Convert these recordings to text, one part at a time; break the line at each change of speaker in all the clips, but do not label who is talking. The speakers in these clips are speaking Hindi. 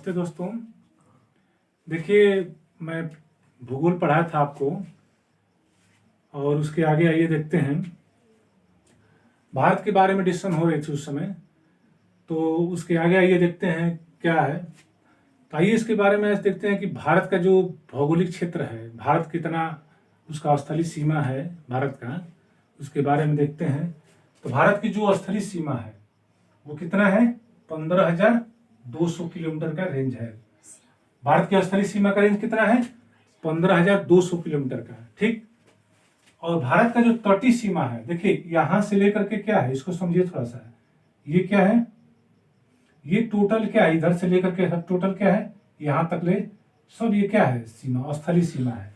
नमस्ते दोस्तों। देखिए, मैं भूगोल पढ़ाया था आपको और उसके आगे आइए देखते हैं। भारत के बारे में डिस्कशन हो रही थी उस समय, तो उसके आगे आइए देखते हैं क्या है। तो आइए इसके बारे में आज देखते हैं कि भारत का जो भौगोलिक क्षेत्र है, भारत कितना उसका स्थलीय सीमा है भारत का, उसके बारे में देखते हैं। तो भारत की जो स्थलीय सीमा है वो कितना है? 15,200 किलोमीटर का रेंज है। भारत की स्थलीय सीमा का रेंज कितना है? 15,200 किलोमीटर का, ठीक। और भारत का जो तटीय सीमा है, देखिए यहां से लेकर के क्या है, इसको समझिए थोड़ा सा। ये क्या है? ये टोटल क्या है? इधर से लेकर के सब टोटल क्या है, यहां तक ले सब ये क्या है? सीमा, स्थलीय सीमा है।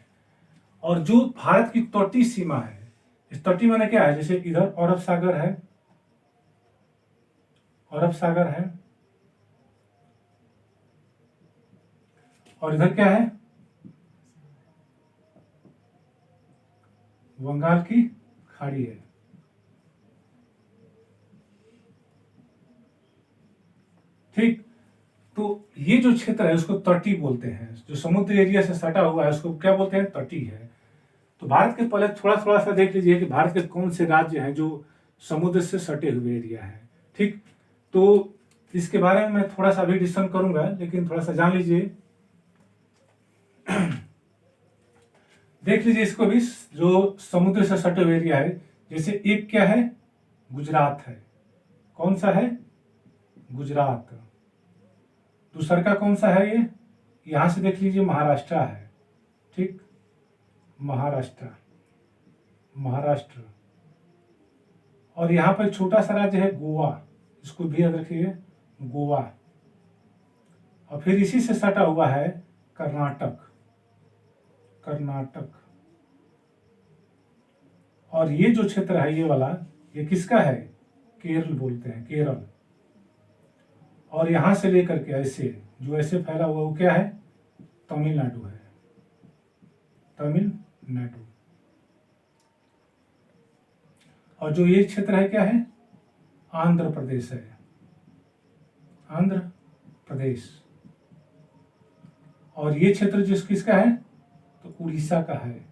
और जो भारत की तटीय सीमा है, इस तटीय माने क्या है? जैसे इधर अरब सागर है, अरब सागर है, और इधर क्या है? बंगाल की खाड़ी है, ठीक। तो ये जो क्षेत्र है उसको तटीय बोलते हैं। जो समुद्र एरिया से सटा हुआ है उसको क्या बोलते हैं? तटीय है। तो भारत के पहले थोड़ा थोड़ा सा देख लीजिए कि भारत के कौन से राज्य हैं जो समुद्र से सटे हुए एरिया है, ठीक। तो इसके बारे में मैं थोड़ा सा भी डिस्कशन करूंगा, लेकिन थोड़ा सा जान लीजिए। देख लीजिए इसको भी, जो समुद्र से सटे हुए एरिया है। जैसे एक क्या है? गुजरात है। कौन सा है? गुजरात। दूसरा का कौन सा है? ये यहां से देख लीजिए, महाराष्ट्र है, ठीक। महाराष्ट्र, महाराष्ट्र। और यहां पर छोटा सा राज्य है गोवा, इसको भी याद रखिए, गोवा। और फिर इसी से सटा हुआ है कर्नाटक, कर्नाटक। और ये जो क्षेत्र है ये वाला, ये किसका है? केरल बोलते हैं, केरल। और यहां से लेकर के ऐसे जो ऐसे फैला हुआ वो क्या है? तमिलनाडु है, तमिलनाडु। और जो ये क्षेत्र है क्या है? आंध्र प्रदेश है, आंध्र प्रदेश। और ये क्षेत्र जिस किसका है? तो उड़ीसा का है,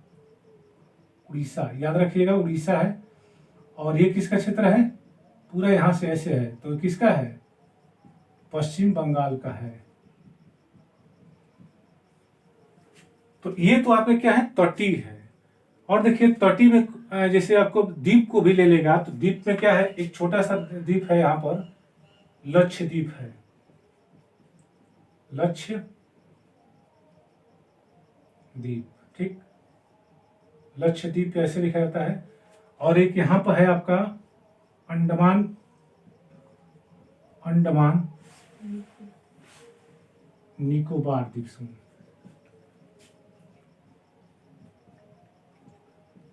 उड़ीसा, याद रखिएगा, उड़ीसा है। और ये किसका क्षेत्र है? पूरा यहां से ऐसे है, तो किसका है? पश्चिम बंगाल का है। तो ये तो आपके क्या है? तटीय है। और देखिए तटीय में जैसे आपको द्वीप को भी ले लेगा, तो द्वीप में क्या है? एक छोटा सा द्वीप है यहां पर, लक्षद्वीप है, लक्षद्वीप, ठीक। लक्षद्वीप कैसे लिखा जाता है? और एक यहां पर है आपका अंडमान, अंडमान निकोबार द्वीप समूह,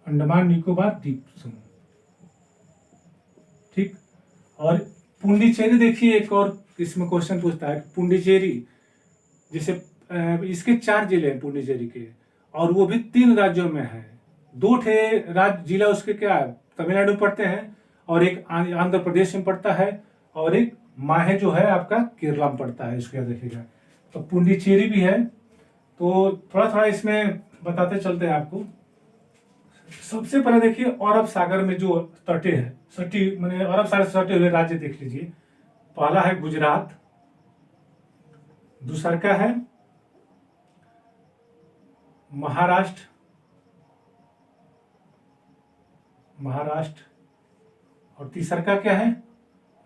अंडमान निकोबार द्वीप समूह, ठीक। और पुंडीचेरी देखिए, एक और इसमें क्वेश्चन पूछता है पुंडीचेरी, जैसे इसके 4 जिले हैं पुंडीचेरी के, और वो भी 3 राज्यों में है। 2 ठे राज्य जिला उसके क्या है? तमिलनाडु में पड़ते हैं, और एक आंध्र प्रदेश में पड़ता है, और एक माहे जो है आपका केरला में पड़ता है, इसको याद रखिएगा। तो पुंडीचेरी भी है। तो थोड़ा थोड़ा इसमें बताते चलते हैं आपको। सबसे पहले देखिए अरब सागर में जो तटे है, सटी मैंने अरब सागर से सटे हुए राज्य देख लीजिए। पहला है गुजरात, दूसरा का है महाराष्ट्र, महाराष्ट्र। और तीसरा का क्या है?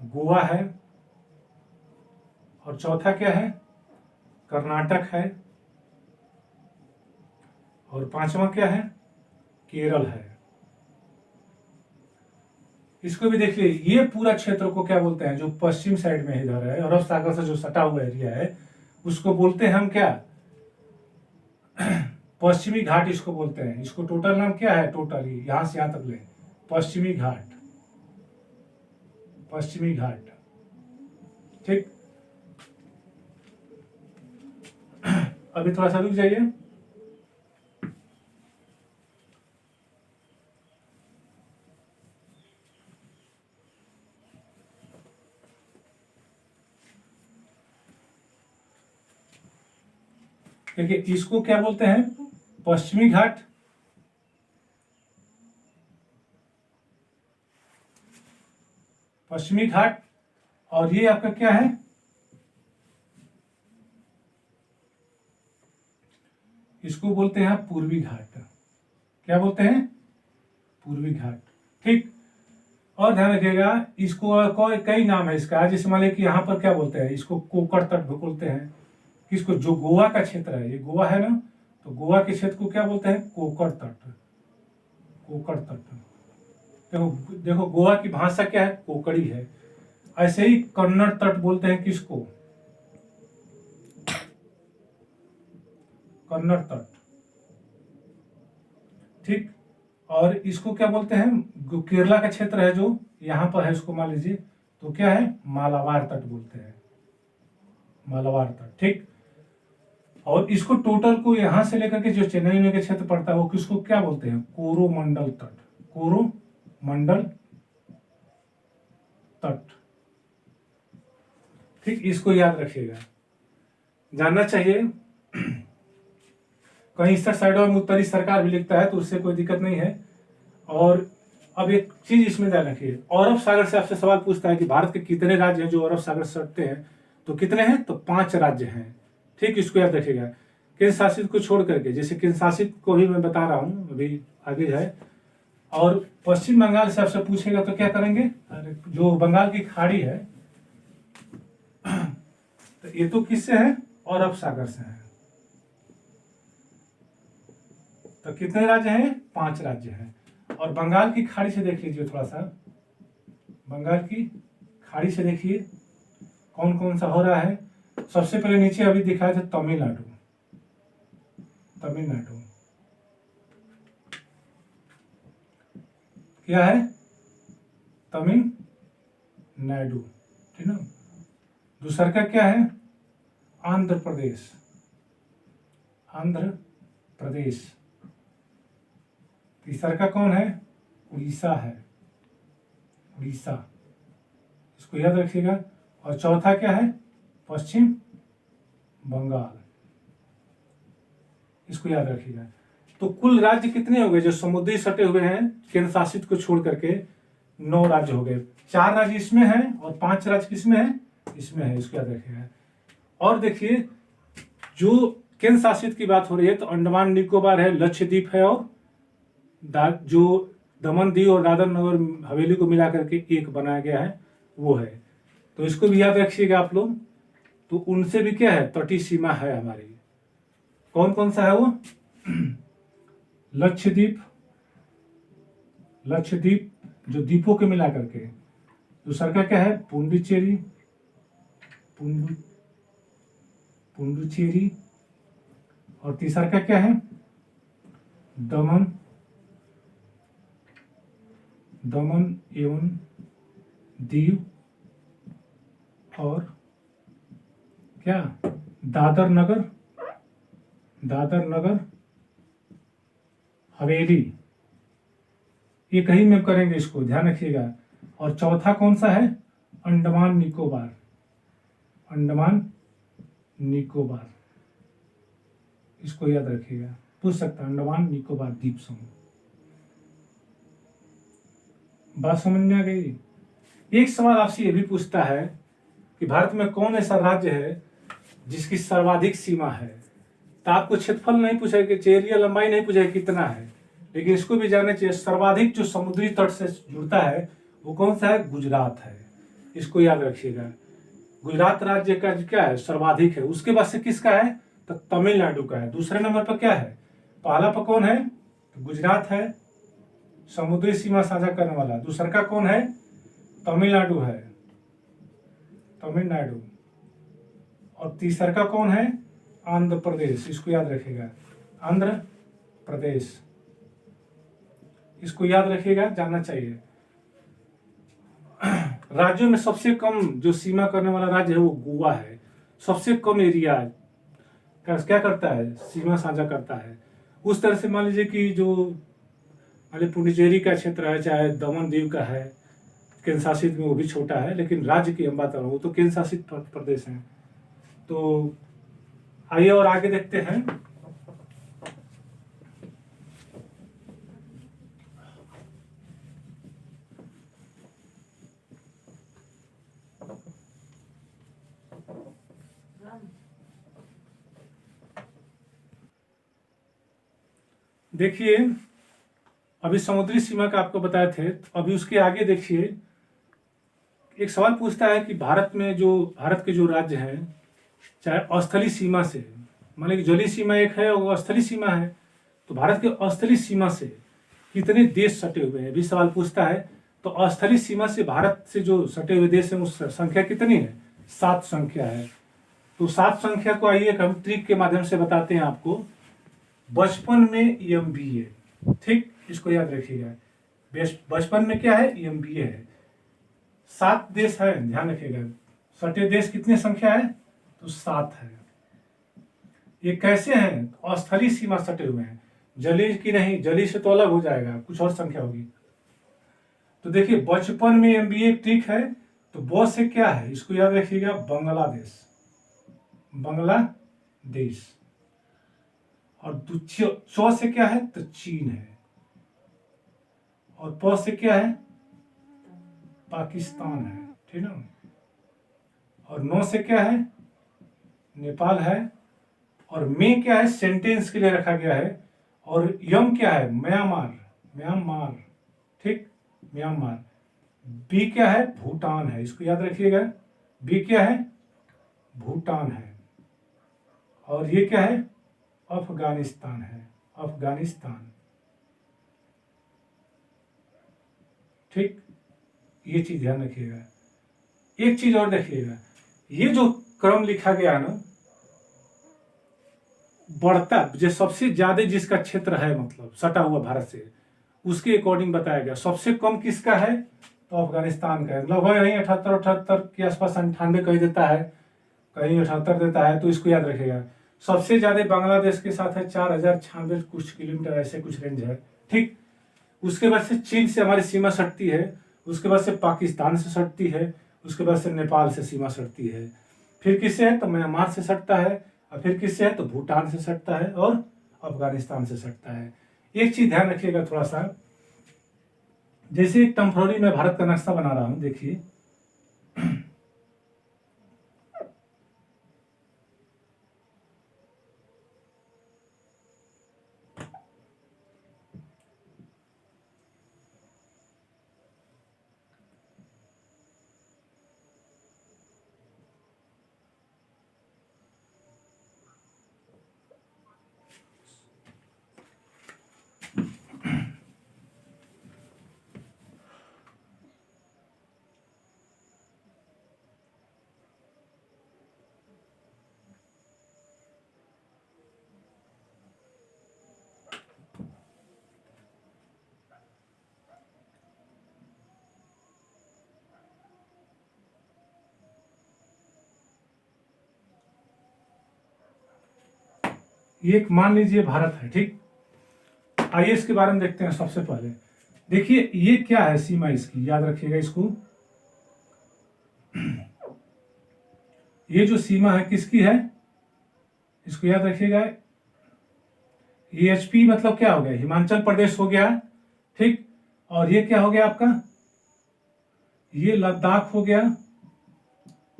गोवा है। और चौथा क्या है? कर्नाटक है। और पांचवा क्या है? केरल है। इसको भी देखिए, ये पूरा क्षेत्र को क्या बोलते हैं? जो पश्चिम साइड में इधर है, अरब सागर से जो सटा हुआ एरिया है, उसको बोलते हैं हम क्या? पश्चिमी घाट इसको बोलते हैं। इसको टोटल नाम क्या है? टोटल ही यहां से यहां तक ले पश्चिमी घाट, पश्चिमी घाट, ठीक। अभी थोड़ा सा रुक जाइए। देखिए इसको क्या बोलते हैं, पश्चिमी घाट, पश्चिमी घाट, और ये आपका क्या है, इसको बोलते हैं पूर्वी घाट। क्या बोलते हैं, पूर्वी घाट। ठीक, और ध्यान रखिएगा इसको कई नाम है इसका, जैसे मान लीजिए कि यहाँ पर क्या बोलते हैं, इसको कोकड़ तट भी बोलते हैं। किसको, जो गोवा का क्षेत्र है, ये गोवा है ना, तो गोवा के क्षेत्र को क्या बोलते हैं, कोकड़ तट, कोकड़ तट। देखो देखो गोवा की भाषा क्या है, कोकड़ी है। ऐसे ही कन्नड़ तट बोलते हैं किसको, कन्नड़ तट। ठीक, और इसको क्या बोलते हैं, केरला का क्षेत्र है जो यहाँ पर है, उसको मान लीजिए तो क्या है, मालाबार तट बोलते हैं, मालाबार तट। ठीक, और इसको टोटल को यहाँ से लेकर के जो चेन्नई में के क्षेत्र पड़ता है वो किसको क्या बोलते हैं, कोरोमंडल तट, कोरोमंडल तट। ठीक, इसको याद रखिएगा, जानना चाहिए। कहीं इस साइडों में उत्तरी सरकार भी लिखता है तो उससे कोई दिक्कत नहीं है। और अब एक चीज इसमें ध्यान रखिए, अरब सागर से आपसे सवाल पूछता है कि भारत के कितने राज्य हैं जो अरब सागर से सटते हैं, तो कितने हैं, तो 5 राज्य हैं। ठीक, इसको याद रखिएगा, केंद्र शासित को छोड़ करके, जैसे केंद्र शासित को भी मैं बता रहा हूँ अभी आगे है। और पश्चिम बंगाल से आपसे पूछेगा तो क्या करेंगे, जो बंगाल की खाड़ी है तो ये तो किससे है, अरब सागर से है। तो कितने राज्य हैं, 5 राज्य हैं। और बंगाल की खाड़ी से देख लीजिए थोड़ा सा, बंगाल की खाड़ी से देखिए कौन कौन सा हो रहा है। सबसे पहले नीचे अभी दिखाया था तमिलनाडु, तमिलनाडु क्या है, तमिलनाडु। ठीक ना, दूसरा का क्या है, आंध्र प्रदेश, आंध्र प्रदेश। तीसरा का कौन है, उड़ीसा है, उड़ीसा, इसको याद रखिएगा। और चौथा क्या है, पश्चिम बंगाल, इसको याद रखिएगा। तो कुल राज्य कितने हो गए जो समुद्री सटे हुए हैं, केंद्र शासित को छोड़ करके 9 राज्य हो गए। 4 राज्य इसमें हैं और 5 राज्य किसमें है, इसमें है, इसको याद रखिएगा। और देखिए जो केंद्र शासित की बात हो रही है तो अंडमान निकोबार है, लक्षद्वीप है, और जो दमन दीव और दादर नगर हवेली को मिला करके एक बनाया गया है वो है। तो इसको भी याद रखिएगा आप लोग। तो उनसे भी क्या है, तटीय सीमा है हमारी। कौन कौन सा है वो, लक्षद्वीप, लक्षद्वीप जो द्वीपों के मिला करके। दूसरा का क्या है, पुडुचेरी, पुडुचेरी। और तीसरा का क्या है, दमन, दमन एवं दीव, और क्या, दादर नगर, दादर नगर हवेली। ये कहीं में करेंगे, इसको ध्यान रखिएगा। और चौथा कौन सा है, अंडमान निकोबार, अंडमान निकोबार, इसको याद रखिएगा, पूछ सकता है अंडमान निकोबार द्वीप समूह। बात समझ में आ गई। एक सवाल आपसे ये भी पूछता है कि भारत में कौन ऐसा राज्य है जिसकी सर्वाधिक सीमा है। तो आपको क्षेत्रफल नहीं पूछेगा, एरिया लंबाई नहीं पूछेगा कितना है, लेकिन इसको भी जानना चाहिए सर्वाधिक जो समुद्री तट से जुड़ता है वो कौन सा है, गुजरात है। इसको याद रखिएगा, गुजरात राज्य का क्या है, सर्वाधिक है। उसके बाद से किसका है, तो तमिलनाडु का है। दूसरे नंबर पर क्या है, पहला पर कौन है, तो गुजरात है, समुद्री सीमा साझा करने वाला। दूसरा का कौन है, तमिलनाडु है, तमिलनाडु। और तीसरा का कौन है, आंध्र प्रदेश, इसको याद रखिएगा, आंध्र प्रदेश, इसको याद रखिएगा, जानना चाहिए। राज्यों में सबसे कम जो सीमा करने वाला राज्य है वो गोवा है। सबसे कम एरिया क्या करता है, सीमा साझा करता है। उस तरह से मान लीजिए कि जो पुडुचेरी का क्षेत्र है, चाहे दमन दीव का है, केंद्र शासित में वो भी छोटा है, लेकिन राज्य की हम बात कर रहा हूँ, वो तो केंद्र शासित प्रदेश है। तो आइए और आगे देखते हैं। देखिए, अभी समुद्री सीमा का आपको बताए थे, तो अभी उसके आगे देखिए, एक सवाल पूछता है कि भारत के जो राज्य हैं, चाहे अस्थलीय सीमा से, मान लीजिए जलीय सीमा एक है और अस्थलीय सीमा है, तो भारत के अस्थलीय सीमा से कितने देश सटे हुए हैं, भी सवाल पूछता है। तो अस्थलीय सीमा से भारत से जो सटे हुए देश हैं उस संख्या कितनी है? 7 संख्या है। तो 7 संख्या को आइए हम ट्रिक के माध्यम से बताते हैं आपको। बचपन में EMBA, ठीक, इसको याद रखिएगा। बचपन में क्या है? EMBA है। 7 देश है, ध्यान रखिएगा। सटे देश कितने संख्या है? तो 7 है। ये कैसे हैं? अस्थलीय सीमा सटे हुए हैं, जलीय की नहीं, जलीय से तो अलग हो जाएगा, कुछ और संख्या होगी। तो देखिए, बचपन में EMBA ठीक है, तो ब से क्या है? इसको याद रखिएगा, बांग्लादेश, बांग्लादेश। और च से क्या है? तो चीन है। और प से क्या है? पाकिस्तान है, ठीक ना। और 9 से क्या है? नेपाल है। और में क्या है? सेंटेंस के लिए रखा गया है। और यम क्या है? म्यांमार, म्यांमार, ठीक, म्यांमार। बी क्या है? भूटान है, इसको याद रखिएगा। बी क्या है? भूटान है। और ये क्या है? अफगानिस्तान है, अफगानिस्तान, ठीक। ये चीज ध्यान रखिएगा। एक चीज और देखिएगा, ये जो क्रम लिखा गया ना, बढ़ता जो सबसे ज्यादा जिसका क्षेत्र है, मतलब सटा हुआ भारत से, उसके अकॉर्डिंग बताया गया। सबसे कम किसका है? तो अफगानिस्तान का है। लगभग यही 78 के आसपास, 98 कहीं देता है, कहीं 78 देता है। तो इसको याद रखिएगा। सबसे ज्यादा बांग्लादेश के साथ है, 4096 कुछ किलोमीटर, ऐसे कुछ रेंज है, ठीक। उसके बाद से चीन से हमारी सीमा सटती है, उसके बाद से पाकिस्तान से सटती है, उसके बाद से नेपाल से सीमा सटती है। फिर किससे है? तो म्यांमार से सटता है। और फिर किससे है? तो भूटान से सटता है और अफगानिस्तान से सटता है। एक चीज ध्यान रखिएगा थोड़ा सा, जैसे एक टेम्पररी मैं भारत का नक्शा बना रहा हूं, देखिए। ये एक मान लीजिए भारत है, ठीक। आइए इसके बारे में देखते हैं। सबसे पहले देखिए, ये क्या है? सीमा इसकी याद रखिएगा इसको। ये जो सीमा है किसकी है? इसको याद रखिएगा। ये HP मतलब क्या हो गया? हिमाचल प्रदेश हो गया, ठीक। और ये क्या हो गया आपका? ये लद्दाख हो गया।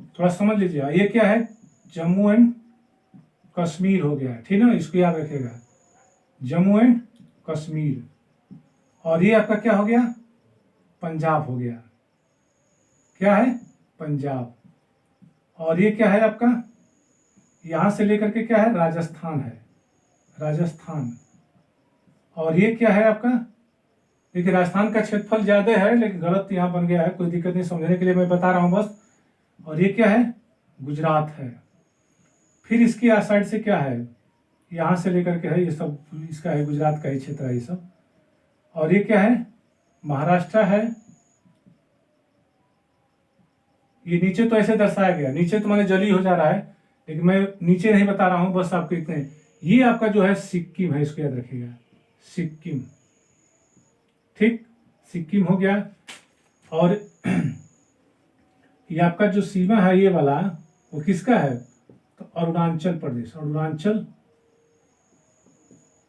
थोड़ा समझ लीजिए, ये क्या है? जम्मू एंड कश्मीर हो गया, ठीक ना। इसको याद रखिएगा, जम्मू एंड कश्मीर। और ये आपका क्या हो गया? पंजाब हो गया। क्या है? पंजाब। और ये क्या है आपका? यहां से लेकर के क्या है? राजस्थान है, राजस्थान। और ये क्या है आपका? देखिए, राजस्थान का क्षेत्रफल ज्यादा है, लेकिन गलत यहाँ बन गया है, कोई दिक्कत नहीं, समझने के लिए मैं बता रहा हूं बस। और ये क्या है? गुजरात है। फिर इसकी साइड से क्या है? यहां से लेकर के है, ये सब इसका है, गुजरात का ही क्षेत्र है ये सब। और ये क्या है? महाराष्ट्र है। ये नीचे तो ऐसे दर्शाया गया, नीचे तो मैंने जली हो जा रहा है, लेकिन मैं नीचे नहीं बता रहा हूं, बस आपको इतने। ये आपका जो है सिक्किम है, इसको याद रखिएगा, सिक्किम, ठीक। सिक्किम हो गया। और ये आपका जो सीमा है ये वाला, वो किसका है? तो अरुणाचल प्रदेश, अरुणाचल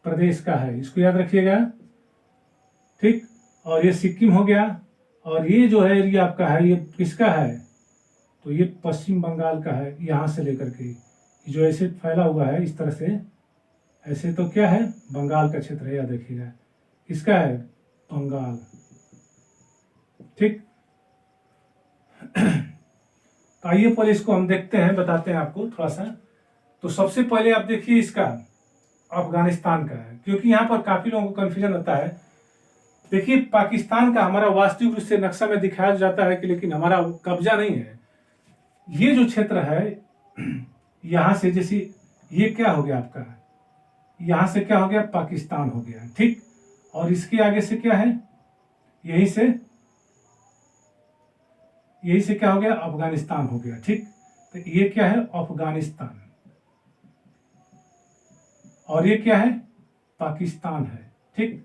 प्रदेश का है, इसको याद रखिएगा, ठीक। और ये सिक्किम हो गया, और ये जो है एरिया आपका है, ये किसका है, तो ये पश्चिम बंगाल का है, यहाँ से लेकर के जो ऐसे फैला हुआ है इस तरह से, ऐसे तो क्या है, बंगाल का क्षेत्र है, याद रखिएगा, किसका है, बंगाल, ठीक। तो आइए पहले इसको हम देखते हैं, बताते हैं आपको थोड़ा सा। तो सबसे पहले आप देखिए इसका अफगानिस्तान का है, क्योंकि यहाँ पर काफी लोगों को कंफ्यूजन होता है। देखिए पाकिस्तान का हमारा वास्तविक रूप से नक्शा में दिखाया जाता है कि, लेकिन हमारा कब्जा नहीं है। ये जो क्षेत्र है यहाँ से, जैसे ये क्या हो गया आपका, यहाँ से क्या हो गया, पाकिस्तान हो गया, ठीक। और इसके आगे से क्या है, यही से क्या हो गया, अफगानिस्तान हो गया, ठीक। तो ये क्या है, अफगानिस्तान, और ये क्या है, पाकिस्तान है, ठीक।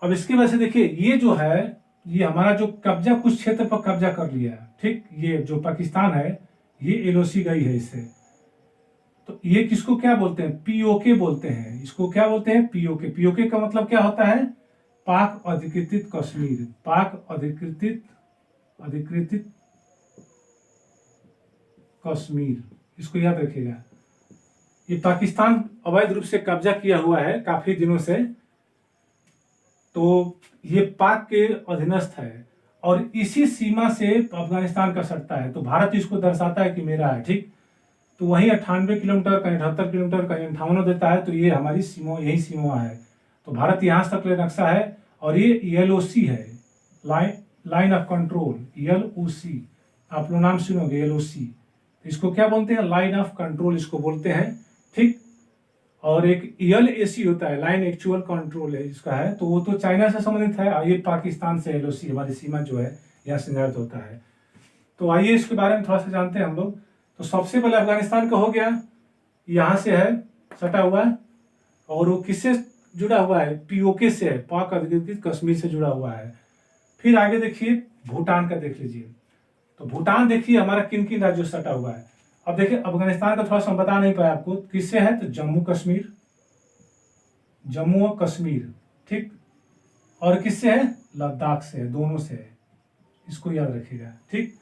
अब इसकी वजह से देखिए ये जो है, ये हमारा जो कब्जा, कुछ क्षेत्र पर कब्जा कर लिया, ठीक। ये जो पाकिस्तान है, ये एलओसी गई है इससे। तो ये किसको क्या बोलते हैं, पीओके बोलते हैं, इसको क्या बोलते हैं, पीओके। पीओके का मतलब क्या होता है, पाक अधिकृत कश्मीर, पाक अधिकृत कश्मीर, इसको याद रखिएगा। ये पाकिस्तान अवैध रूप से कब्जा किया हुआ है काफी दिनों से, तो ये पाक के अधीनस्थ है, और इसी सीमा से अफगानिस्तान का सटता है। तो भारत इसको दर्शाता है कि मेरा है, ठीक। तो वही 98 किलोमीटर, कहीं 78 किलोमीटर, कहीं 58 देता है, तो ये हमारी सीमा, यही सीमा है। तो भारत यहाँ तक ले नक्शा है, और ये एलओसी है, लाइन ऑफ कंट्रोल, एलओसी, आप लोग नाम सुनोगे एलओसी। इसको क्या बोलते हैं, लाइन ऑफ कंट्रोल इसको बोलते हैं, ठीक। और एक एलएसी होता है, लाइन एक्चुअल कंट्रोल है इसका है, तो वो तो चाइना से संबंधित है, और ये पाकिस्तान से एलओसी, हमारी सीमा जो है यहाँ से निर्धारित होता है। तो आइए इसके बारे में थोड़ा सा जानते हैं हम लोग। तो सबसे पहले अफगानिस्तान का हो गया, यहाँ से है सटा हुआ है, और वो किससे जुड़ा हुआ है, पीओके से है, पाक अधिकृत कश्मीर से जुड़ा हुआ है। फिर आगे देखिए भूटान का देख लीजिए। तो भूटान देखिए हमारा किन किन राज्यों से सटा हुआ है। अब देखिए अफगानिस्तान का थोड़ा सा बता नहीं पाया आपको, किससे है, तो जम्मू और कश्मीर, ठीक। और किससे है, लद्दाख से है, दोनों से है, इसको याद रखिएगा, ठीक।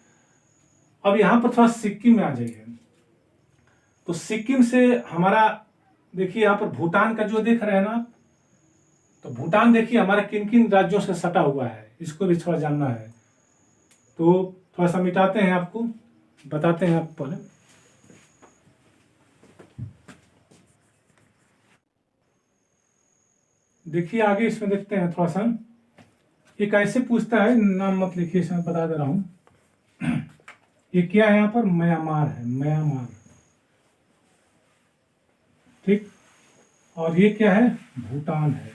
अब यहाँ पर थोड़ा सिक्किम में आ जाइए। तो सिक्किम से हमारा देखिए यहाँ पर भूटान का जो देख रहे हैं ना, तो भूटान देखिए हमारा किन किन राज्यों से सटा हुआ है, इसको भी थोड़ा जानना है। तो थोड़ा सा मिटाते हैं, आपको बताते हैं आप पहले। देखिए आगे इसमें देखते हैं थोड़ा सा, ये कैसे पूछता है, नाम मत लिखिए, इसमें बता दे रहा हूं। ये क्या है, यहाँ पर म्यांमार है, म्यांमार, ठीक। और ये क्या है, भूटान है,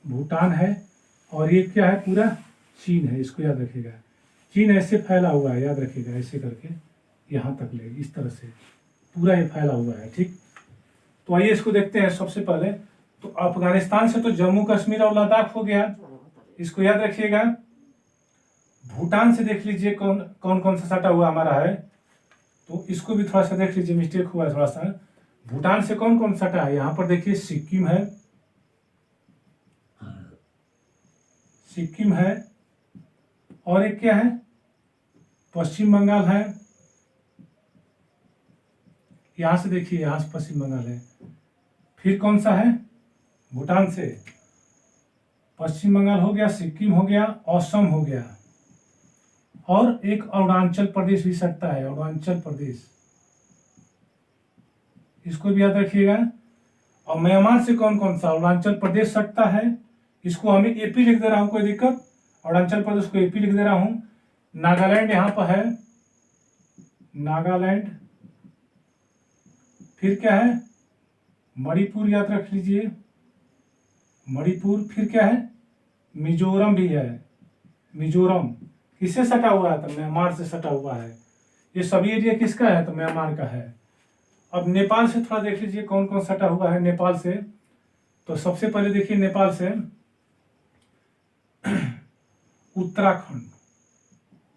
भूटान है। और ये क्या है, पूरा चीन है, इसको याद रखिएगा। चीन ऐसे फैला हुआ है, याद रखिएगा, ऐसे करके यहाँ तक ले, इस तरह से पूरा ये फैला हुआ है, ठीक। तो आइए इसको देखते हैं। सबसे पहले तो अफगानिस्तान से तो जम्मू कश्मीर और लद्दाख हो गया, इसको याद रखिएगा। भूटान से देख लीजिए कौन कौन कौन सा सटा हुआ हमारा है, तो इसको भी थोड़ा सा देख लीजिए, मिस्टेक हुआ है थोड़ा सा। भूटान से कौन कौन सटा है, यहाँ पर देखिए सिक्किम है, सिक्किम है, और एक क्या है, पश्चिम बंगाल है, यहां से देखिए, यहां से पश्चिम बंगाल है। फिर कौन सा है, भूटान से पश्चिम बंगाल हो गया, सिक्किम हो गया, असम हो गया, और एक अरुणाचल प्रदेश भी सटता है, अरुणाचल प्रदेश, इसको भी याद रखिएगा। और म्यांमार से कौन कौन सा, अरुणाचल प्रदेश सटता है, इसको हमें एपी लिख दे रहा हूं, कोई दिक्कत, अरुणाचल प्रदेश को एपी लिख दे रहा हूं। नागालैंड यहां पर है, नागालैंड। फिर क्या है, मणिपुर याद रख लीजिए, मणिपुर। फिर क्या है, मिजोरम भी है, मिजोरम किससे सटा हुआ है, तो म्यांमार से सटा हुआ है। ये सभी एरिया किसका है, तो म्यांमार का है। अब नेपाल से थोड़ा देख लीजिए कौन कौन सटा हुआ है नेपाल से। तो सबसे पहले देखिए नेपाल से उत्तराखंड,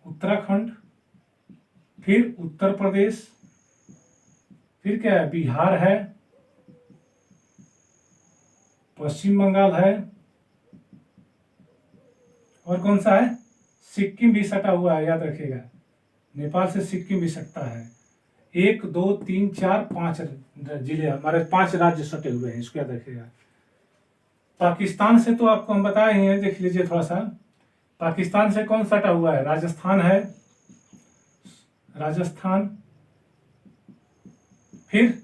उत्तराखंड, फिर उत्तर प्रदेश, फिर क्या है, बिहार है, पश्चिम बंगाल है, और कौन सा है, सिक्किम भी सटा हुआ है, याद रखिएगा। नेपाल से सिक्किम भी सटता है। 1 2 3 4 5 जिले हमारे, 5 राज्य सटे हुए हैं, इसको याद रखिएगा। पाकिस्तान से तो आपको हम बताए ही हैं, देख लीजिए थोड़ा सा। पाकिस्तान से कौन सटा हुआ है, राजस्थान है, राजस्थान। फिर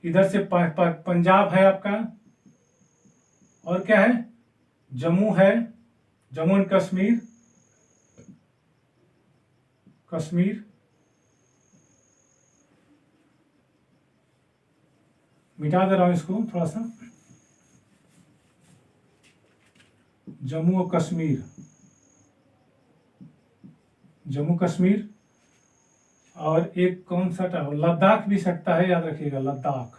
इधर से पंजाब है आपका, और क्या है, जम्मू है, जम्मू एंड कश्मीर, कश्मीर। मिटा दे रहा हूं इसको थोड़ा सा, जम्मू और कश्मीर, जम्मू कश्मीर। और एक कौन सा था, लद्दाख भी सकता है, याद रखिएगा, लद्दाख।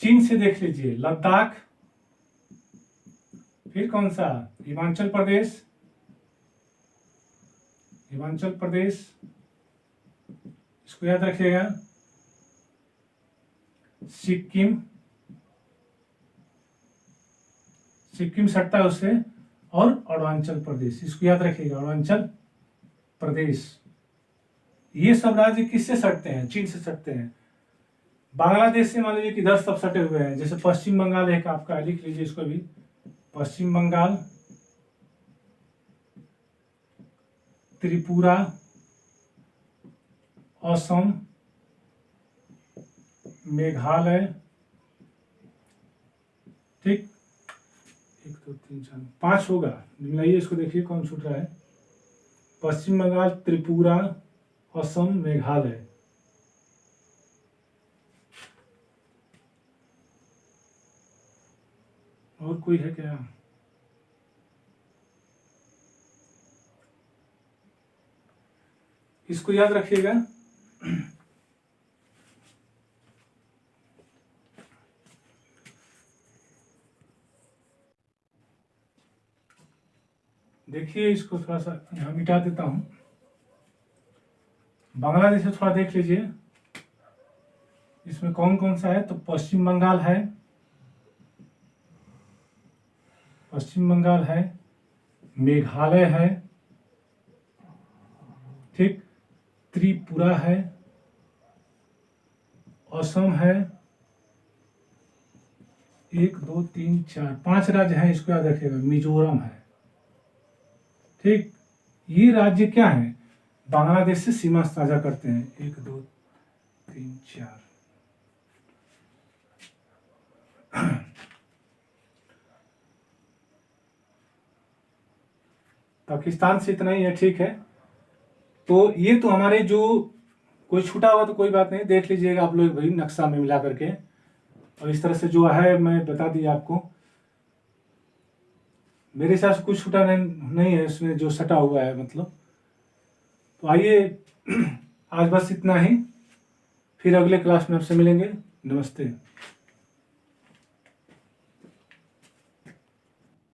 चीन से देख लीजिए, लद्दाख। फिर कौन सा, हिमाचल प्रदेश, हिमाचल प्रदेश, इसको याद रखिएगा। सिक्किम, सिक्किम सटता है उससे, और अरुणाचल प्रदेश, इसको याद रखिएगा, अरुणाचल प्रदेश। ये सब राज्य किससे सटते हैं, चीन से सटते हैं। बांग्लादेश से मान लीजिए किधर सब सटे हुए हैं, जैसे पश्चिम बंगाल एक आपका, लिख लीजिए इसको भी, पश्चिम बंगाल, त्रिपुरा, असम, मेघालय। ठीक, 1 2 3 4 5 होगा, मिलाइए इसको, देखिए कौन छूट रहा है। पश्चिम बंगाल, त्रिपुरा, असम, मेघालय। और कोई है क्या, इसको याद रखिएगा। देखिए इसको थोड़ा सा यहाँ मिटा देता हूं। बांग्लादेश से थोड़ा देख लीजिए, इसमें कौन कौन सा है, तो पश्चिम बंगाल है, पश्चिम बंगाल है, मेघालय है, ठीक, त्रिपुरा है, असम है, 1 2 3 4 5 राज्य हैं, इसको याद रखिएगा, मिजोरम है। ठीक, ये राज्य क्या है, बांग्लादेश से सीमा साझा करते हैं, 1 2 3 4। पाकिस्तान से इतना ही है, ठीक है। तो ये तो हमारे जो, कोई छूटा हुआ तो कोई बात नहीं, देख लीजिएगा आप लोग भाई नक्शा में मिला करके, और इस तरह से जो है मैं बता दिया आपको। मेरे हिसाब से कुछ छूटा नहीं है इसमें, जो सटा हुआ है मतलब। तो आइए आज बस इतना ही, फिर अगले क्लास में आपसे मिलेंगे। नमस्ते।